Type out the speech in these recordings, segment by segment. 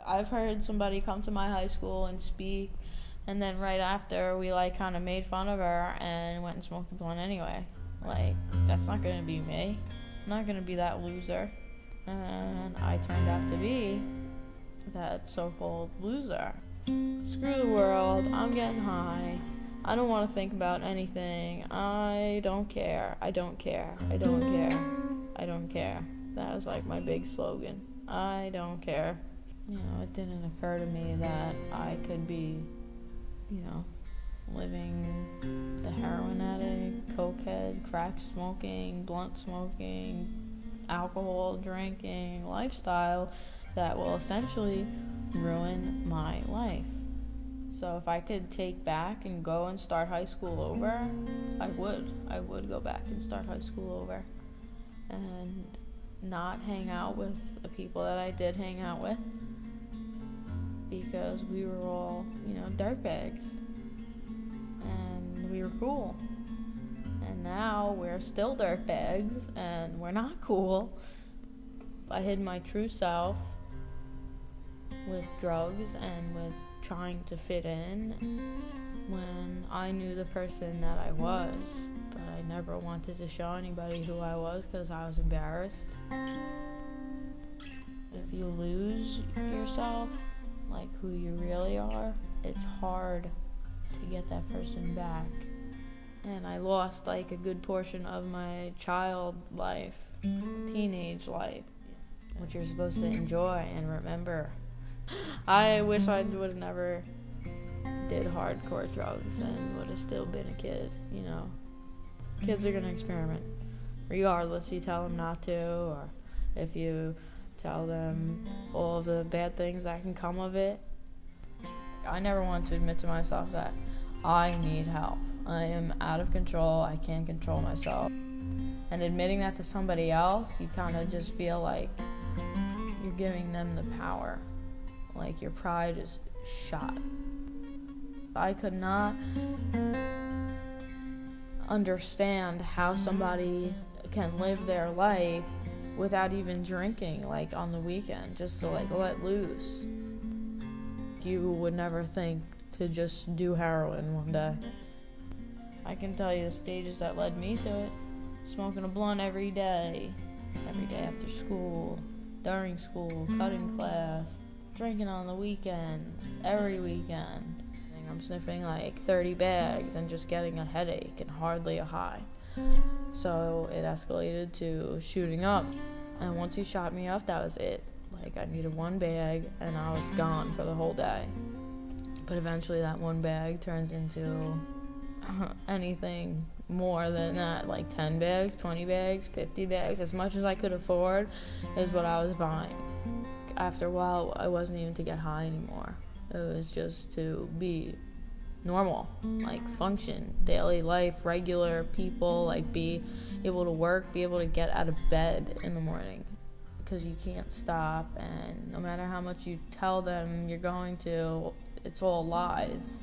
I've heard somebody come to my high school and speak, and then right after we like kind of made fun of her and went and smoked a blunt anyway. Like, that's not gonna be me. I'm not gonna be that loser. And I turned out to be that so-called loser. Screw the world, I'm getting high. I don't want to think about anything. I don't care. I don't care. I don't care. I don't care. That was like my big slogan. I don't care. You know, it didn't occur to me that I could be, you know, living the heroin addict, cokehead, crack smoking, blunt smoking, alcohol drinking lifestyle that will essentially ruin my life. So if I could take back and go and start high school over, I would go back and start high school over and not hang out with the people that I did hang out with, because we were all, you know, dirtbags and we were cool. And now we're still dirtbags and we're not cool. I hid my true self with drugs and with trying to fit in when I knew the person that I was, but I never wanted to show anybody who I was because I was embarrassed. If you lose yourself, like who you really are, it's hard to get that person back. And I lost like a good portion of my child life, teenage life, which you're supposed to enjoy and remember. I wish I would have never did hardcore drugs and would have still been a kid, you know. Kids are gonna experiment, regardless you tell them not to, or if you tell them all of the bad things that can come of it. I never wanted to admit to myself that I need help. I am out of control, I can't control myself. And admitting that to somebody else, you kind of just feel like you're giving them the power. Like your pride is shot. I could not understand how somebody can live their life without even drinking, like on the weekend, just to like let loose. You would never think to just do heroin one day. I can tell you the stages that led me to it. Smoking a blunt every day after school, during school, cutting class, drinking on the weekends, every weekend. I'm sniffing like 30 bags and just getting a headache and hardly a high. So it escalated to shooting up. And once he shot me up, that was it. Like I needed one bag and I was gone for the whole day. But eventually that one bag turns into anything more than that, like 10 bags, 20 bags, 50 bags, as much as I could afford is what I was buying. After a while, I wasn't even to get high anymore. It was just to be normal, like function, daily life, regular people, like be able to work, be able to get out of bed in the morning, because you can't stop, and no matter how much you tell them you're going to, it's all lies,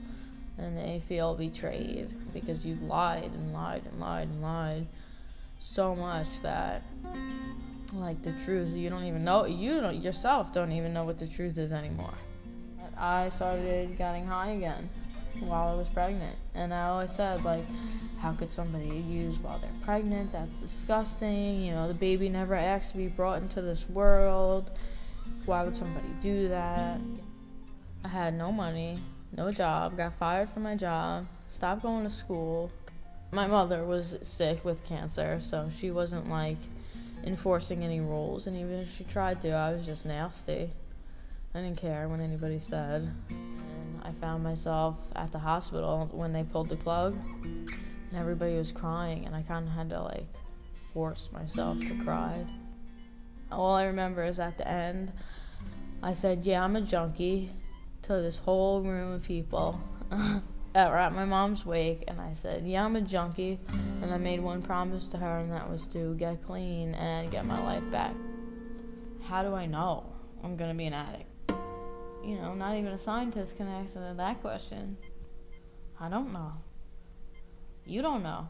and they feel betrayed because you've lied and lied and lied and lied so much that, like, the truth, you don't even know, you don't yourself don't even know what the truth is anymore. I started getting high again while I was pregnant, and I always said, like, how could somebody use while they're pregnant? That's disgusting. You know, the baby never asked to be brought into this world. Why would somebody do that? I had no money, no job, got fired from my job, stopped going to school. My mother was sick with cancer, so she wasn't like enforcing any rules, and even if she tried to, I was just nasty. I didn't care what anybody said. And I found myself at the hospital when they pulled the plug, and everybody was crying, and I kind of had to like force myself to cry. All I remember is at the end, I said, yeah, I'm a junkie, to this whole room of people that were at my mom's wake, and I said, yeah, I'm a junkie, and I made one promise to her, and that was to get clean and get my life back. How do I know I'm gonna be an addict? You know, not even a scientist can answer that question. I don't know. You don't know.